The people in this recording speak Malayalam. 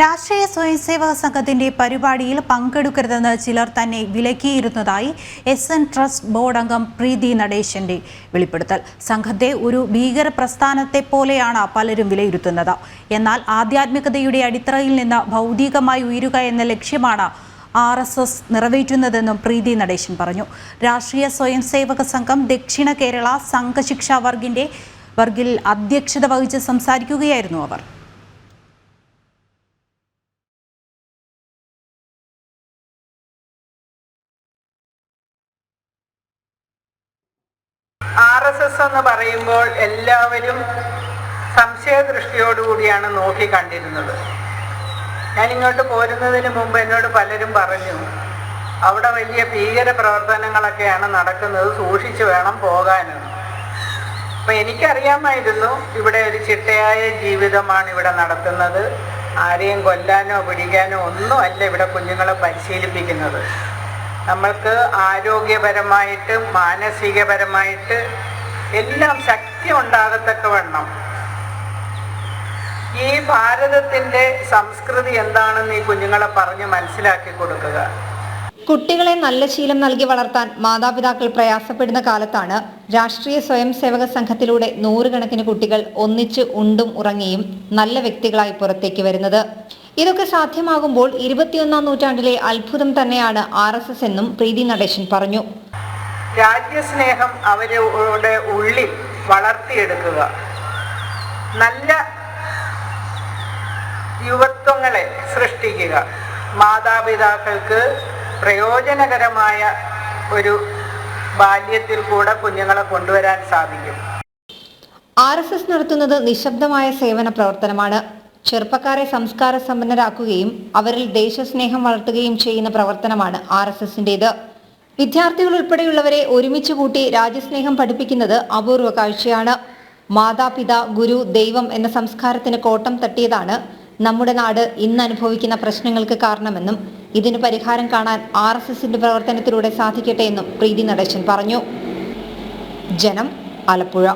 രാഷ്ട്രീയ സ്വയംസേവക സംഘത്തിന്റെ പരിപാടിയിൽ പങ്കെടുക്കരുതെന്ന് ചിലർ തന്നെ വിലക്കിയിരുന്നതായി SN ട്രസ്റ്റ് ബോർഡ് അംഗം പ്രീതി നടേശന്റെ വെളിപ്പെടുത്തൽ. സംഘത്തെ ഒരു ഭീകര പ്രസ്ഥാനത്തെ പോലെയാണ് പലരും വിലയിരുത്തുന്നത്. എന്നാൽ ആധ്യാത്മികതയുടെ അടിത്തറയിൽ നിന്ന് ഭൗതികമായി ഉയരുക എന്ന ലക്ഷ്യമാണ് RSS നിറവേറ്റുന്നതെന്നും പ്രീതി നടേശൻ പറഞ്ഞു. രാഷ്ട്രീയ സ്വയംസേവക സംഘം ദക്ഷിണ കേരള സംഘശിക്ഷാ വർഗിൽ അധ്യക്ഷത വഹിച്ച് സംസാരിക്കുകയായിരുന്നു അവർ. RSS എന്ന് പറയുമ്പോൾ എല്ലാവരും സംശയദൃഷ്ടിയോടുകൂടിയാണ് നോക്കി കണ്ടിരുന്നത്. ഞാൻ ഇങ്ങോട്ട് പോരുന്നതിന് മുമ്പ് എന്നോട് പലരും പറഞ്ഞു, അവിടെ വലിയ ഭീകര പ്രവർത്തനങ്ങളൊക്കെയാണ് നടക്കുന്നത്, സൂക്ഷിച്ചു വേണം പോകാനെന്ന്. അപ്പം എനിക്കറിയാമായിരുന്നു ഇവിടെ ഒരു ചിട്ടയായ ജീവിതമാണ് ഇവിടെ നടത്തുന്നത്. ആരെയും കൊല്ലാനോ പിടിക്കാനോ ഒന്നുമല്ല ഇവിടെ കുഞ്ഞുങ്ങളെ പരിശീലിപ്പിക്കുന്നത്. നമ്മൾക്ക് ആരോഗ്യപരമായിട്ട് മാനസികപരമായിട്ട് എല്ലാം ശക്തി ഉണ്ടാകത്തക്കവണ്ണം ഈ ഭാരതത്തിൻ്റെ സംസ്കൃതി എന്താണെന്ന് ഈ കുഞ്ഞുങ്ങളെ പറഞ്ഞ് മനസ്സിലാക്കി കൊടുക്കുക. കുട്ടികളെ നല്ല ശീലം നൽകി വളർത്താൻ മാതാപിതാക്കൾ പ്രയാസപ്പെടുന്ന കാലത്താണ് രാഷ്ട്രീയ സ്വയംസേവക സംഘത്തിലൂടെ നൂറുകണക്കിന് കുട്ടികൾ ഒന്നിച്ച് ഉണ്ടും ഉറങ്ങിയും നല്ല വ്യക്തികളായി പുറത്തേക്ക് വരുന്നത്. ഇതൊക്കെ സാധ്യമാകുമ്പോൾ 21ാം നൂറ്റാണ്ടിലെ അത്ഭുതം തന്നെയാണ് RSS എന്നും പ്രീതി നടേശൻ പറഞ്ഞു. രാജ്യസ്നേഹം അവരുടെ ഉള്ളിൽ വളർത്തിയെടുക്കുക, നല്ല യുവത്വങ്ങളെ സൃഷ്ടിക്കുക, മാതാപിതാക്കൾക്ക് പ്രയോജനകരമായ ഒരു ബാല്യത്തിൽ കൂടെ കുഞ്ഞുങ്ങളെ കൊണ്ടുവരാൻ സാധിക്കും. RSS നടത്തുന്നത് നിശബ്ദമായ സേവന പ്രവർത്തനമാണ്. ചെറുപ്പക്കാരെ സംസ്കാര സമ്പന്നരാക്കുകയും അവരിൽ ദേശസ്നേഹം വളർത്തുകയും ചെയ്യുന്ന പ്രവർത്തനമാണ് RSSന്റേത്. വിദ്യാർത്ഥികൾ ഉൾപ്പെടെയുള്ളവരെ ഒരുമിച്ച് കൂട്ടി രാജ്യസ്നേഹം പഠിപ്പിക്കുന്നത് അപൂർവ കാഴ്ചയാണ്. മാതാപിതാ ഗുരു ദൈവം എന്ന സംസ്കാരത്തിന് കോട്ടം തട്ടിയതാണ് നമ്മുടെ നാട് ഇന്ന് അനുഭവിക്കുന്ന പ്രശ്നങ്ങൾക്ക് കാരണമെന്നും ഇതിന് പരിഹാരം കാണാൻ RSSന്റെ പ്രവർത്തനത്തിലൂടെ സാധിക്കട്ടെ എന്നും പ്രീതി നടേശൻ പറഞ്ഞു. ജനം, ആലപ്പുഴ.